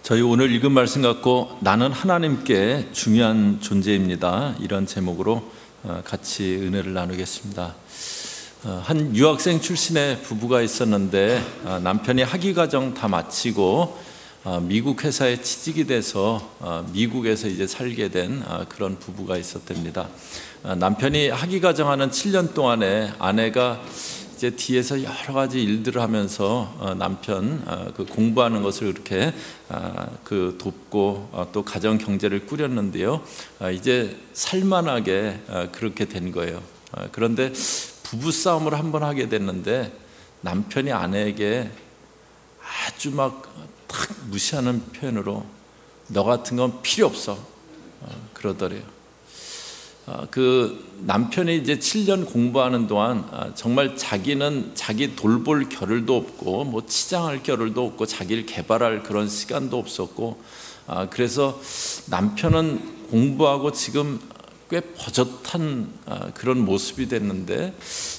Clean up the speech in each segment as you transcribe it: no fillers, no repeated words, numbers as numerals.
저희 오늘 읽은 말씀 갖고 나는 하나님께 중요한 존재입니다. 이런 제목으로 같이 은혜를 나누겠습니다. 한 유학생 출신의 부부가 있었는데 남편이 학위과정 다 마치고 미국 회사에 취직이 돼서 미국에서 이제 살게 된 그런 부부가 있었답니다. 남편이 학위과정하는 7년 동안에 아내가 이제 뒤에서 여러 가지 일들을 하면서 남편 그 공부하는 것을 이렇게 그 돕고 또 가정 경제를 꾸렸는데요. 이제 살만하게 그렇게 된 거예요. 그런데 부부 싸움을 한번 하게 됐는데 남편이 아내에게 아주 막 탁 무시하는 표현으로 너 같은 건 필요 없어 그러더래요. 그 남편이 이제 7년 공부하는 동안 정말 자기는 자기 돌볼 겨를도 없고 뭐 치장할 겨를도 없고 자기를 개발할 그런 시간도 없었고 그래서 남편은 공부하고 지금 꽤 버젓한 그런 모습이 됐는데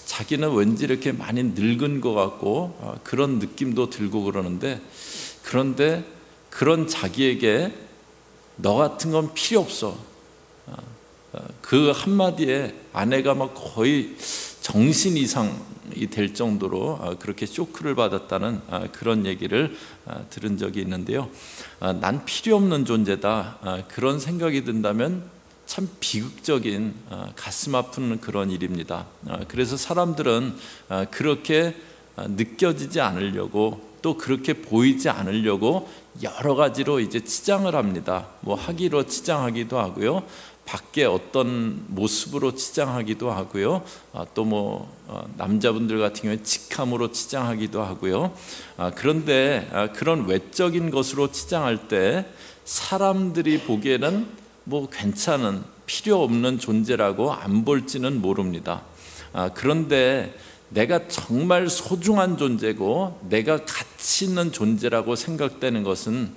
자기는 왠지 이렇게 많이 늙은 것 같고 그런 느낌도 들고 그런데 그런 자기에게 너 같은 건 필요 없어 그 한마디에 아내가 막 거의 정신 이상이 될 정도로 그렇게 쇼크를 받았다는 그런 얘기를 들은 적이 있는데요. 난 필요 없는 존재다 그런 생각이 든다면 참 비극적인 가슴 아픈 그런 일입니다. 그래서 사람들은 그렇게 느껴지지 않으려고 또 그렇게 보이지 않으려고 여러 가지로 이제 치장을 합니다. 뭐 학위로 치장하기도 하고요. 밖에 어떤 모습으로 치장하기도 하고요. 또 뭐 남자분들 같은 경우에 직함으로 치장하기도 하고요. 그런데 그런 외적인 것으로 치장할 때 사람들이 보기에는 뭐 괜찮은 필요 없는 존재라고 안 볼지는 모릅니다. 그런데 내가 정말 소중한 존재고 내가 가치 있는 존재라고 생각되는 것은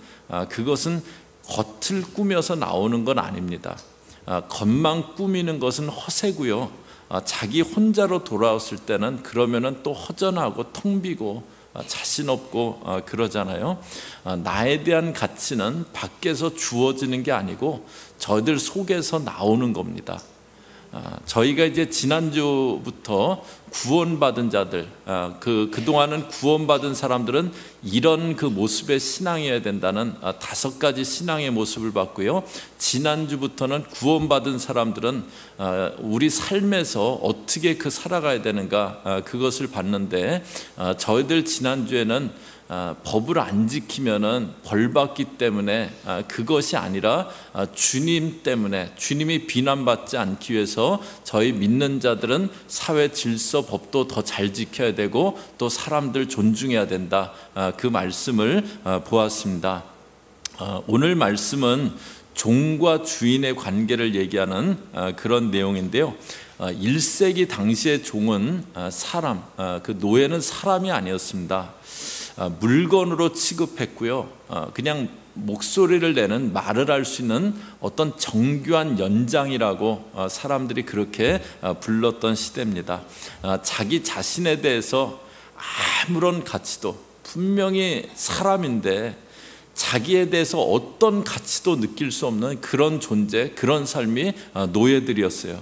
그것은 겉을 꾸며서 나오는 건 아닙니다. 겉만 꾸미는 것은 허세고요. 자기 혼자로 돌아왔을 때는 그러면은 또 허전하고 텅 비고 자신 없고 그러잖아요. 나에 대한 가치는 밖에서 주어지는 게 아니고 저희들 속에서 나오는 겁니다. 저희가 이제 지난주부터 구원받은 자들, 그동안은 구원받은 사람들은 이런 그 모습의 신앙이어야 된다는 5가지 신앙의 모습을 봤고요. 지난주부터는 구원받은 사람들은 우리 삶에서 어떻게 살아가야 되는가 그것을 봤는데 저희들 지난주에는 법을 안 지키면은 벌 받기 때문에 그것이 아니라 주님 때문에 주님이 비난받지 않기 위해서 저희 믿는 자들은 사회 질서 법도 더 잘 지켜야 되고 또 사람들 존중해야 된다 그 말씀을 보았습니다. 오늘 말씀은 종과 주인의 관계를 얘기하는 그런 내용인데요. 1세기 당시의 종은 사람, 그 노예는 사람이 아니었습니다. 물건으로 취급했고요. 그냥 목소리를 내는 말을 할 수 있는 어떤 정교한 연장이라고 사람들이 그렇게 불렀던 시대입니다. 자기 자신에 대해서 아무런 가치도 분명히 사람인데 자기에 대해서 어떤 가치도 느낄 수 없는 그런 존재, 그런 삶이 노예들이었어요.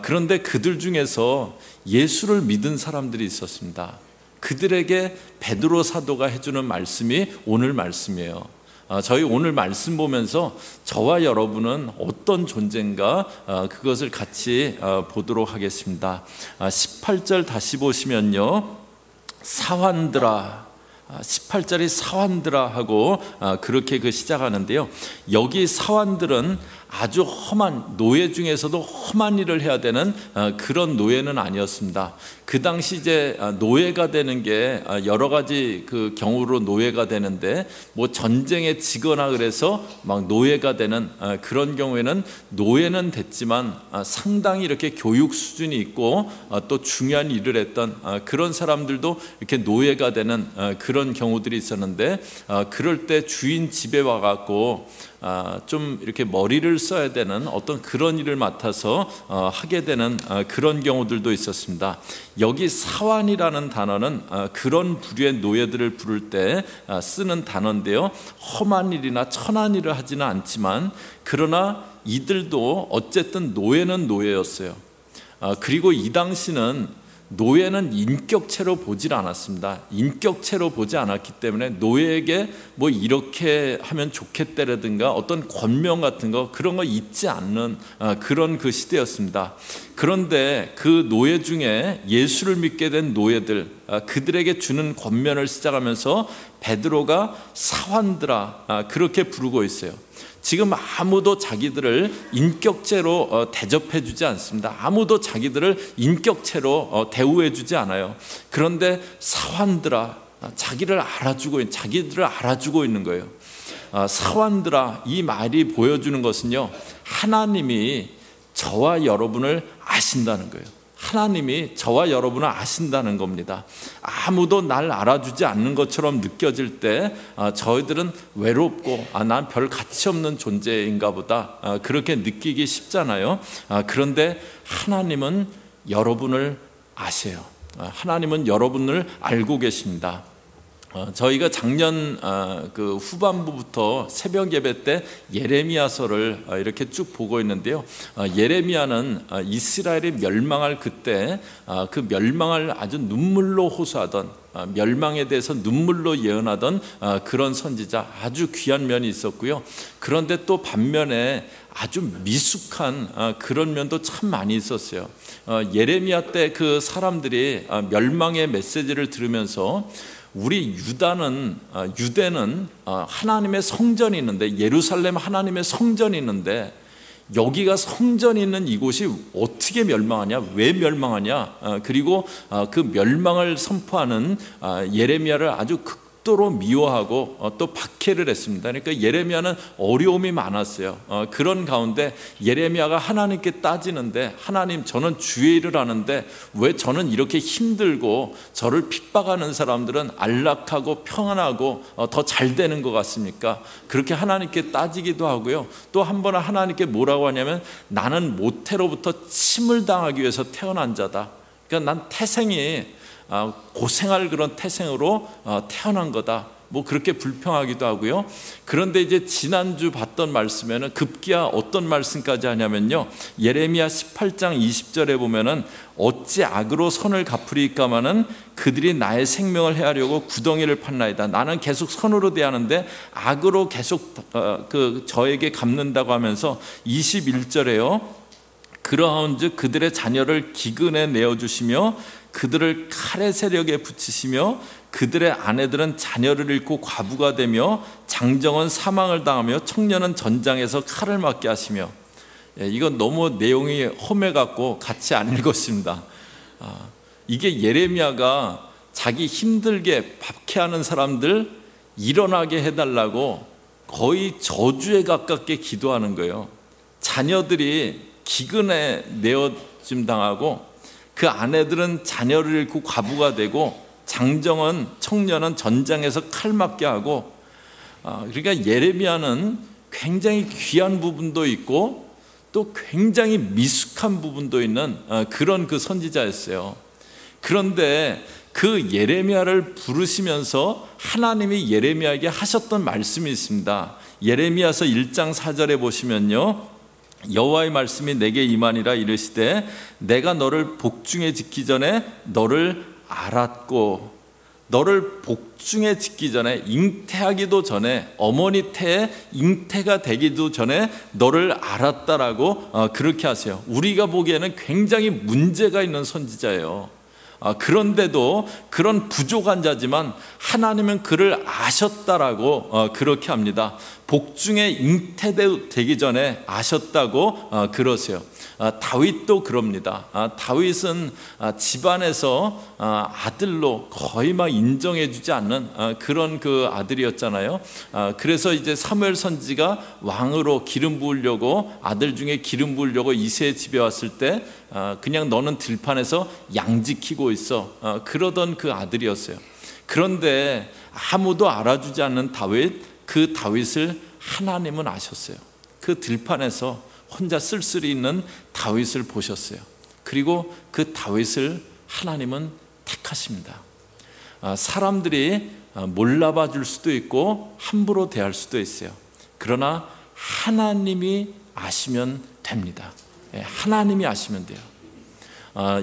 그런데 그들 중에서 예수를 믿은 사람들이 있었습니다. 그들에게 베드로 사도가 해주는 말씀이 오늘 말씀이에요. 저희 오늘 말씀 보면서 저와 여러분은 어떤 존재인가 그것을 같이 보도록 하겠습니다. 18절 다시 보시면요. 사환들아 18절이 사환들아 하고 그렇게 시작하는데요. 여기 사환들은 아주 험한 노예 중에서도 험한 일을 해야 되는 그런 노예는 아니었습니다. 그 당시 이제 노예가 되는 게 여러 가지 그 경우로 노예가 되는데 뭐 전쟁에 지거나 그래서 막 노예가 되는 그런 경우에는 노예는 됐지만 상당히 이렇게 교육 수준이 있고 또 중요한 일을 했던 그런 사람들도 이렇게 노예가 되는 그런 경우들이 있었는데 그럴 때 주인 집에 와갖고 좀 이렇게 머리를 써야 되는 어떤 그런 일을 맡아서 하게 되는 그런 경우들도 있었습니다. 여기 사환이라는 단어는 그런 부류의 노예들을 부를 때 쓰는 단어인데요, 험한 일이나 천한 일을 하지는 않지만 그러나 이들도 어쨌든 노예는 노예였어요. 그리고 이 당시는 노예는 인격체로 보질 않았습니다. 인격체로 보지 않았기 때문에 노예에게 뭐 이렇게 하면 좋겠다라든가 어떤 권명 같은 거 그런 거 있지 않는 그런 그 시대였습니다. 그런데 그 노예 중에 예수를 믿게 된 노예들, 그들에게 주는 권면을 시작하면서 베드로가 사환들아 그렇게 부르고 있어요. 지금 아무도 자기들을 인격체로 대접해 주지 않습니다. 아무도 자기들을 인격체로 대우해 주지 않아요. 그런데 사환들아, 자기들을 알아주고 있는 거예요. 사환들아, 이 말이 보여주는 것은요, 하나님이 저와 여러분을 아신다는 거예요. 하나님이 저와 여러분을 아신다는 겁니다. 아무도 날 알아주지 않는 것처럼 느껴질 때 저희들은 외롭고 난 별 가치 없는 존재인가 보다 그렇게 느끼기 쉽잖아요. 그런데 하나님은 여러분을 아세요. 하나님은 여러분을 알고 계십니다. 저희가 작년 그 후반부부터 새벽 예배 때 예레미야서를 이렇게 쭉 보고 있는데요, 예레미야는 이스라엘이 멸망할 그때 그 멸망을 아주 눈물로 호소하던, 멸망에 대해서 눈물로 예언하던 그런 선지자, 아주 귀한 면이 있었고요. 그런데 또 반면에 아주 미숙한 그런 면도 참 많이 있었어요. 예레미야 때 그 사람들이 멸망의 메시지를 들으면서 우리 유대는 하나님의 성전이 있는데, 예루살렘 하나님의 성전이 있는데 여기가 성전이 있는 이곳이 어떻게 멸망하냐, 왜 멸망하냐, 그리고 그 멸망을 선포하는 예레미야를 아주 극도로 미워하고 또 박해를 했습니다. 그러니까 예레미야는 어려움이 많았어요. 그런 가운데 예레미야가 하나님께 따지는데, 하나님, 저는 주의 일을 하는데 왜 저는 이렇게 힘들고 저를 핍박하는 사람들은 안락하고 평안하고 더 잘 되는 것 같습니까? 그렇게 하나님께 따지기도 하고요. 또 한 번은 하나님께 뭐라고 하냐면, 나는 모태로부터 침을 당하기 위해서 태어난 자다. 그러니까 난 태생이 고생할 그런 태생으로 태어난 거다, 뭐 그렇게 불평하기도 하고요. 그런데 이제 지난주 봤던 말씀에는 급기야 어떤 말씀까지 하냐면요, 예레미야 18장 20절에 보면은 어찌 악으로 선을 갚으리까마는 그들이 나의 생명을 해하려고 구덩이를 팠나이다. 나는 계속 선으로 대하는데 악으로 계속 저에게 갚는다고 하면서 21절에요, 그러한즉 그들의 자녀를 기근에 내어주시며 그들을 칼의 세력에 붙이시며 그들의 아내들은 자녀를 잃고 과부가 되며 장정은 사망을 당하며 청년은 전장에서 칼을 맞게 하시며. 이건 너무 내용이 험해갖고 같이 안 읽었습니다. 이게 예레미야가 자기 힘들게 박해하는 사람들 일어나게 해달라고 거의 저주에 가깝게 기도하는 거예요. 자녀들이 기근에 내어짐 당하고 그 아내들은 자녀를 잃고 과부가 되고 장정은, 청년은 전장에서 칼 맞게 하고. 그러니까 예레미야는 굉장히 귀한 부분도 있고 또 굉장히 미숙한 부분도 있는 그런 그 선지자였어요. 그런데 그 예레미야를 부르시면서 하나님이 예레미야에게 하셨던 말씀이 있습니다. 예레미야서 1장 4절에 보시면요, 여호와의 말씀이 내게 임하니라 이르시되 내가 너를 복중에 짓기 전에 너를 알았고, 너를 복중에 짓기 전에, 잉태하기도 전에, 어머니 태에 잉태가 되기도 전에 너를 알았다라고 그렇게 하세요. 우리가 보기에는 굉장히 문제가 있는 선지자예요. 그런데도 그런 부족한 자지만 하나님은 그를 아셨다라고 그렇게 합니다. 복중에 잉태되기 전에 아셨다고 그러세요. 다윗도 그럽니다. 다윗은 집안에서 아들로 거의 막 인정해주지 않는 그런 그 아들이었잖아요. 그래서 이제 사무엘 선지가 왕으로 기름 부으려고, 아들 중에 기름 부으려고 이새의 집에 왔을 때 그냥 너는 들판에서 양 지키고 있어, 그러던 그 아들이었어요. 그런데 아무도 알아주지 않는 다윗, 그 다윗을 하나님은 아셨어요. 그 들판에서 혼자 쓸쓸히 있는 다윗을 보셨어요. 그리고 그 다윗을 하나님은 택하십니다. 사람들이 몰라봐 줄 수도 있고 함부로 대할 수도 있어요. 그러나 하나님이 아시면 됩니다. 하나님이 아시면 돼요.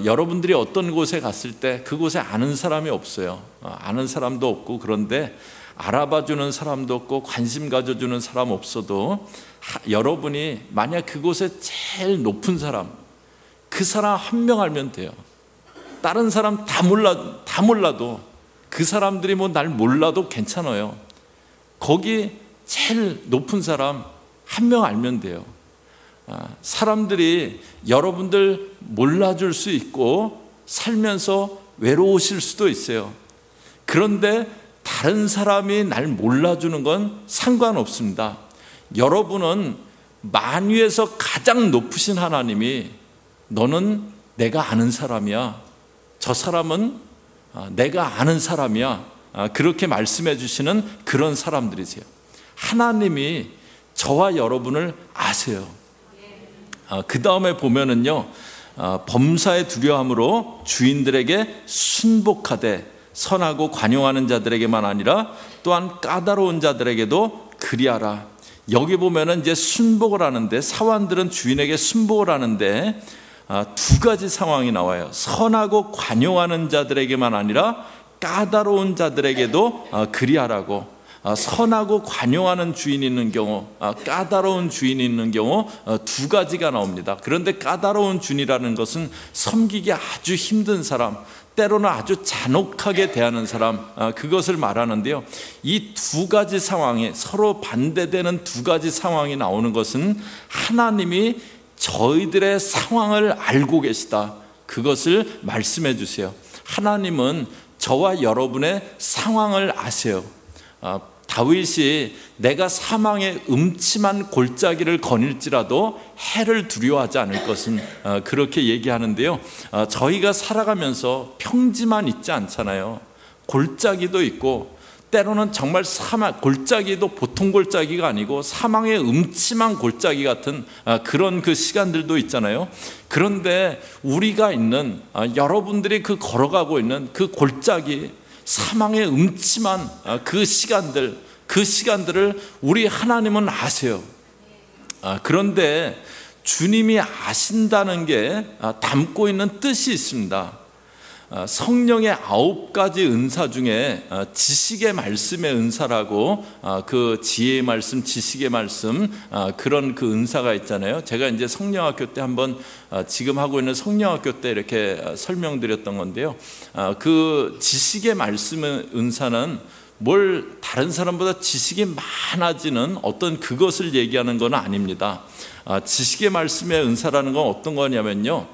여러분들이 어떤 곳에 갔을 때 그곳에 아는 사람이 없어요. 아는 사람도 없고, 그런데 알아봐주는 사람도 없고 관심 가져주는 사람 없어도 여러분이 만약 그곳에 제일 높은 사람, 그 사람 한 명 알면 돼요. 다른 사람 다 몰라도 그 사람들이 뭐 날 몰라도 괜찮아요. 거기 제일 높은 사람 한 명 알면 돼요. 사람들이 여러분들 몰라줄 수 있고 살면서 외로우실 수도 있어요. 그런데 다른 사람이 날 몰라주는 건 상관없습니다. 여러분은 만유에서 가장 높으신 하나님이 너는 내가 아는 사람이야, 저 사람은 내가 아는 사람이야, 그렇게 말씀해 주시는 그런 사람들이세요. 하나님이 저와 여러분을 아세요. 그 다음에 보면은요, 범사의 두려움으로 주인들에게 순복하되 선하고 관용하는 자들에게만 아니라 또한 까다로운 자들에게도 그리하라. 여기 보면은 이제 순복을 하는데, 사환들은 주인에게 순복을 하는데 두 가지 상황이 나와요. 선하고 관용하는 자들에게만 아니라 까다로운 자들에게도 그리하라고. 선하고 관용하는 주인이 있는 경우, 까다로운 주인이 있는 경우 두 가지가 나옵니다. 그런데 까다로운 주인이라는 것은 섬기기 아주 힘든 사람, 때로는 아주 잔혹하게 대하는 사람, 그것을 말하는데요. 이 두 가지 상황이, 서로 반대되는 두 가지 상황이 나오는 것은 하나님이 저희들의 상황을 알고 계시다, 그것을 말씀해 주세요. 하나님은 저와 여러분의 상황을 아세요. 다윗이 내가 사망의 음침한 골짜기를 거닐지라도 해를 두려워하지 않을 것은, 그렇게 얘기하는데요. 저희가 살아가면서 평지만 있지 않잖아요. 골짜기도 있고, 때로는 정말 골짜기도 보통 골짜기가 아니고 사망의 음침한 골짜기 같은 그런 그 시간들도 있잖아요. 그런데 우리가 있는, 여러분들이 그 걸어가고 있는 그 골짜기, 사망의 음침한 그 시간들을 우리 하나님은 아세요. 그런데 주님이 아신다는 게 담고 있는 뜻이 있습니다. 성령의 9가지 은사 중에 지식의 말씀의 은사라고, 그 지혜의 말씀, 지식의 말씀, 그런 그 은사가 있잖아요. 제가 이제 성령학교 때 한번, 지금 하고 있는 성령학교 때 이렇게 설명드렸던 건데요. 그 지식의 말씀의 은사는 뭘 다른 사람보다 지식이 많아지는 어떤 그것을 얘기하는 건 아닙니다. 지식의 말씀의 은사라는 건 어떤 거냐면요,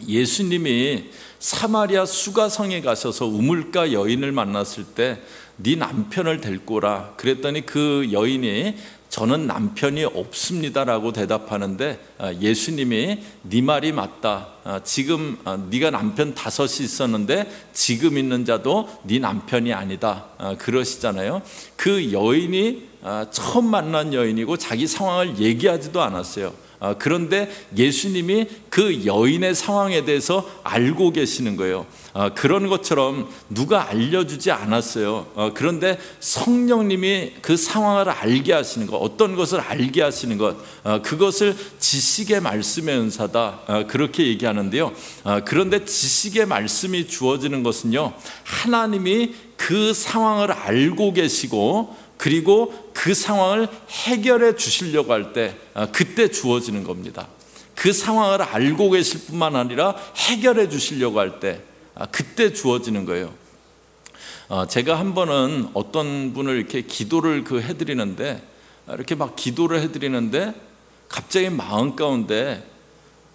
예수님이 사마리아 수가성에 가셔서 우물가 여인을 만났을 때 네 남편을 데리고 오라 그랬더니 그 여인이 저는 남편이 없습니다라고 대답하는데, 예수님이 네 말이 맞다, 지금 네가 남편 5이 있었는데 지금 있는 자도 네 남편이 아니다, 그러시잖아요. 그 여인이 처음 만난 여인이고 자기 상황을 얘기하지도 않았어요. 그런데 예수님이 그 여인의 상황에 대해서 알고 계시는 거예요. 그런 것처럼 누가 알려주지 않았어요. 그런데 성령님이 그 상황을 알게 하시는 것, 어떤 것을 알게 하시는 것, 그것을 지식의 말씀의 은사다, 그렇게 얘기하는데요. 그런데 지식의 말씀이 주어지는 것은요, 하나님이 그 상황을 알고 계시고 그리고 그 상황을 해결해 주시려고 할 때, 그때 주어지는 겁니다. 그 상황을 알고 계실 뿐만 아니라 해결해 주시려고 할 때, 그때 주어지는 거예요. 제가 한 번은 어떤 분을 이렇게 기도를 해드리는데, 이렇게 막 기도를 해드리는데 갑자기 마음 가운데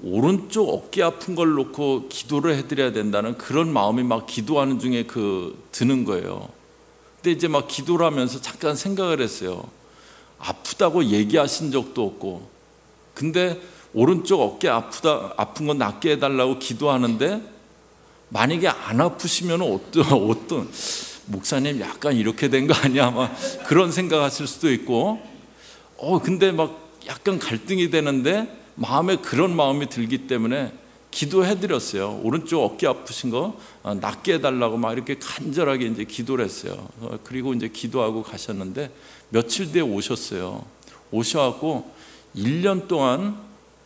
오른쪽 어깨 아픈 걸 놓고 기도를 해드려야 된다는 그런 마음이 막 기도하는 중에 드는 거예요. 근데 이제 막 기도를 하면서 잠깐 생각을 했어요. 아프다고 얘기하신 적도 없고, 근데 오른쪽 어깨 아픈 건 낫게 해달라고 기도하는데, 만약에 안 아프시면 목사님 약간 이렇게 된 거 아니야? 아마 그런 생각하실 수도 있고, 근데 막 약간 갈등이 되는데 마음에 그런 마음이 들기 때문에 기도해드렸어요. 오른쪽 어깨 아프신 거 낫게 해달라고 막 이렇게 간절하게 이제 기도를 했어요. 그리고 이제 기도하고 가셨는데 며칠 뒤에 오셨어요. 오셔갖고 1년 동안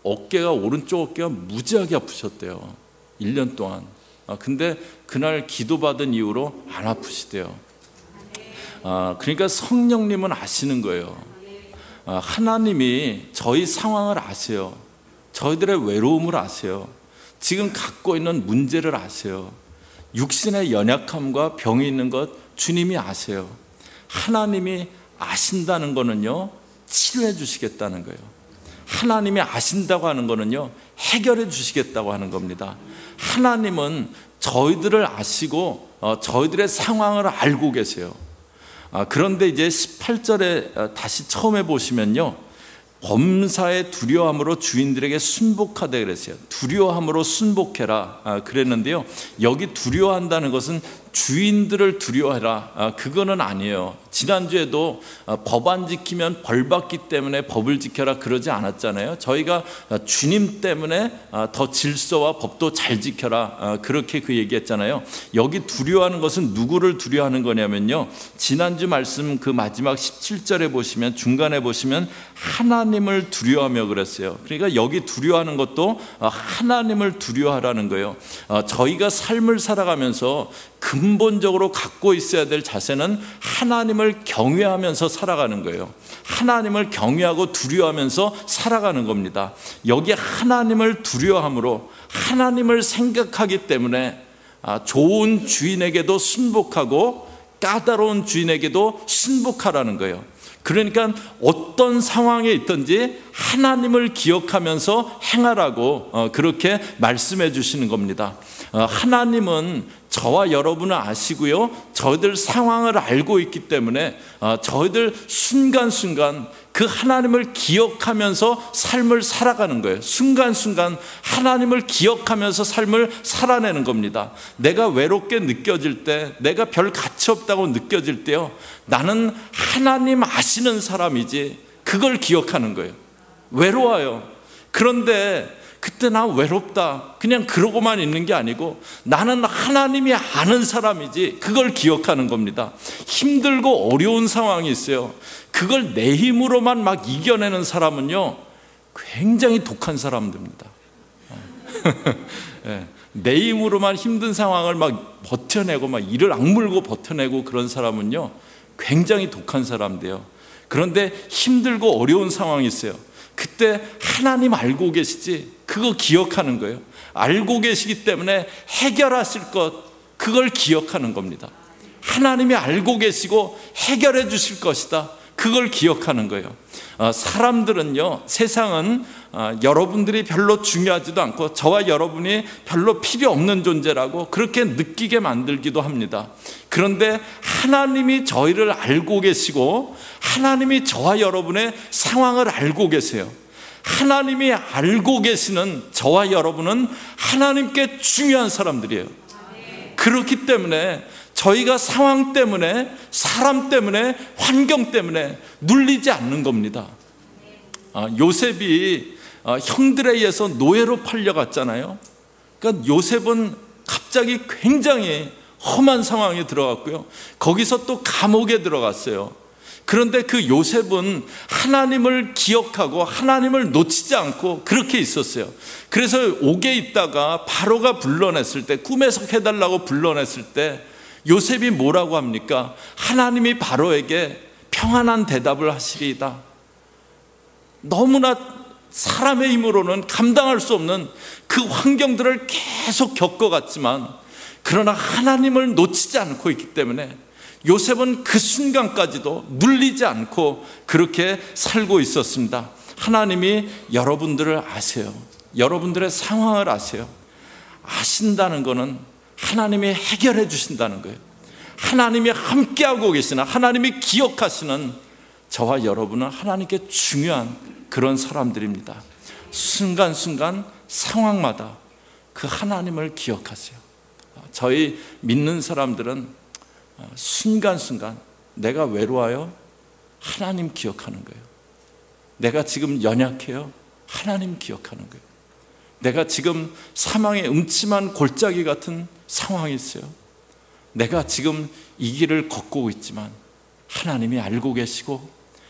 오른쪽 어깨가 무지하게 아프셨대요. 1년 동안. 근데 그날 기도받은 이후로 안 아프시대요. 그러니까 성령님은 아시는 거예요. 하나님이 저희 상황을 아세요. 저희들의 외로움을 아세요. 지금 갖고 있는 문제를 아세요. 육신의 연약함과 병이 있는 것 주님이 아세요. 하나님이 아신다는 거는요, 치료해 주시겠다는 거예요. 하나님이 아신다고 하는 거는요, 해결해 주시겠다고 하는 겁니다. 하나님은 저희들을 아시고 저희들의 상황을 알고 계세요. 그런데 이제 18절에 다시 처음에 보시면요, 범사의 두려움으로 주인들에게 순복하되 그랬어요. 두려움으로 순복해라 그랬는데요, 여기 두려워한다는 것은 주인들을 두려워해라 그거는 아니에요. 지난주에도 법 안 지키면 벌 받기 때문에 법을 지켜라 그러지 않았잖아요. 저희가 주님 때문에 더 질서와 법도 잘 지켜라 그렇게 그 얘기했잖아요. 여기 두려워하는 것은 누구를 두려워하는 거냐면요, 지난주 말씀 그 마지막 17절에 보시면, 중간에 보시면 하나님을 두려워하며 그랬어요. 그러니까 여기 두려워하는 것도 하나님을 두려워하라는 거예요. 저희가 삶을 살아가면서 근본적으로 갖고 있어야 될 자세는 하나님을 경외하면서 살아가는 거예요. 하나님을 경외하고 두려워하면서 살아가는 겁니다. 여기 하나님을 두려워함으로 하나님을 생각하기 때문에 좋은 주인에게도 순복하고 까다로운 주인에게도 순복하라는 거예요. 그러니까 어떤 상황에 있든지 하나님을 기억하면서 행하라고 그렇게 말씀해 주시는 겁니다. 하나님은 저와 여러분을 아시고요, 저희들 상황을 알고 있기 때문에 저희들 순간순간 그 하나님을 기억하면서 삶을 살아가는 거예요. 순간순간 하나님을 기억하면서 삶을 살아내는 겁니다. 내가 외롭게 느껴질 때, 내가 별 가치 없다고 느껴질 때요, 나는 하나님 아시는 사람이지, 그걸 기억하는 거예요. 외로워요. 그런데 그때 나 외롭다 그냥 그러고만 있는 게 아니고, 나는 하나님이 아는 사람이지, 그걸 기억하는 겁니다. 힘들고 어려운 상황이 있어요. 그걸 내 힘으로만 막 이겨내는 사람은요, 굉장히 독한 사람들입니다. 내 힘으로만 힘든 상황을 막 버텨내고 막 이를 악물고 버텨내고 그런 사람은요, 굉장히 독한 사람인데요. 그런데 힘들고 어려운 상황이 있어요. 그때 하나님 알고 계시지, 그거 기억하는 거예요. 알고 계시기 때문에 해결하실 것, 그걸 기억하는 겁니다. 하나님이 알고 계시고 해결해 주실 것이다, 그걸 기억하는 거예요. 사람들은요, 세상은 여러분들이 별로 중요하지도 않고 저와 여러분이 별로 필요 없는 존재라고 그렇게 느끼게 만들기도 합니다. 그런데 하나님이 저희를 알고 계시고 하나님이 저와 여러분의 상황을 알고 계세요. 하나님이 알고 계시는 저와 여러분은 하나님께 중요한 사람들이에요. 그렇기 때문에 저희가 상황 때문에, 사람 때문에, 환경 때문에 눌리지 않는 겁니다. 요셉이 형들에 의해서 노예로 팔려갔잖아요. 그러니까 요셉은 갑자기 굉장히 험한 상황에 들어갔고요, 거기서 또 감옥에 들어갔어요. 그런데 그 요셉은 하나님을 기억하고 하나님을 놓치지 않고 그렇게 있었어요. 그래서 옥에 있다가 바로가 불러냈을 때, 꿈에서 해달라고 불러냈을 때 요셉이 뭐라고 합니까? 하나님이 바로에게 평안한 대답을 하시리이다. 너무나 사람의 힘으로는 감당할 수 없는 그 환경들을 계속 겪어갔지만, 그러나 하나님을 놓치지 않고 있기 때문에 요셉은 그 순간까지도 눌리지 않고 그렇게 살고 있었습니다. 하나님이 여러분들을 아세요. 여러분들의 상황을 아세요. 아신다는 것은 하나님이 해결해 주신다는 거예요. 하나님이 함께하고 계시는, 하나님이 기억하시는 저와 여러분은 하나님께 중요한 그런 사람들입니다. 순간순간 상황마다 그 하나님을 기억하세요. 저희 믿는 사람들은 순간순간 내가 외로워요, 하나님 기억하는 거예요. 내가 지금 연약해요. 하나님 기억하는 거예요. 내가 지금 사망의 음침한 골짜기 같은 상황이 있어요. 내가 지금 이 길을 걷고 있지만 하나님이 알고 계시고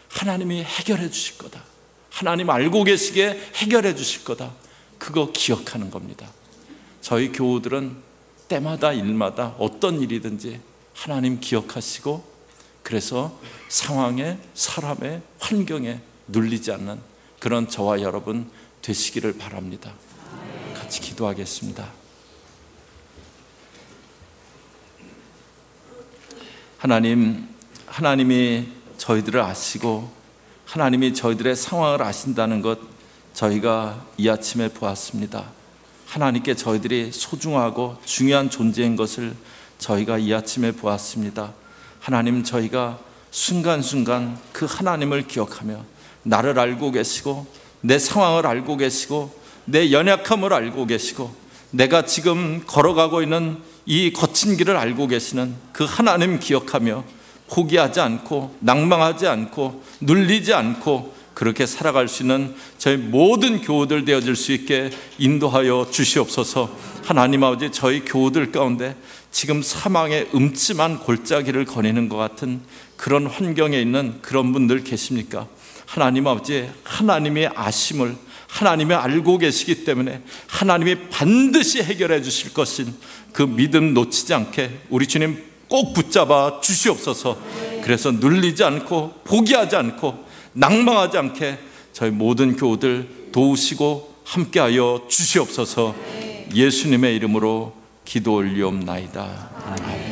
하나님이 해결해 주실 거다. 하나님 알고 계시기에 해결해 주실 거다. 그거 기억하는 겁니다. 저희 교우들은 때마다 일마다 어떤 일이든지 하나님 기억하시고, 그래서 상황에, 사람의, 환경에 눌리지 않는 그런 저와 여러분 되시기를 바랍니다. 같이 기도하겠습니다. 하나님이 저희들을 아시고 하나님이 저희들의 상황을 아신다는 것 저희가 이 아침에 보았습니다. 하나님께 저희들이 소중하고 중요한 존재인 것을 저희가 이 아침에 보았습니다. 하나님, 저희가 순간순간 그 하나님을 기억하며 나를 알고 계시고 내 상황을 알고 계시고 내 연약함을 알고 계시고 내가 지금 걸어가고 있는 이 거친 길을 알고 계시는 그 하나님 기억하며 포기하지 않고 낭망하지 않고 눌리지 않고 그렇게 살아갈 수 있는 저희 모든 교우들 되어질 수 있게 인도하여 주시옵소서. 하나님 아버지, 저희 교우들 가운데 지금 사망의 음침한 골짜기를 거니는 것 같은 그런 환경에 있는 그런 분들 계십니까? 하나님 아버지, 하나님의 아심을 하나님이 알고 계시기 때문에 하나님이 반드시 해결해 주실 것인 그 믿음 놓치지 않게 우리 주님 꼭 붙잡아 주시옵소서. 그래서 눌리지 않고 포기하지 않고 낭망하지 않게 저희 모든 교우들 도우시고 함께하여 주시옵소서. 예수님의 이름으로 기도 올리옵나이다. 아멘.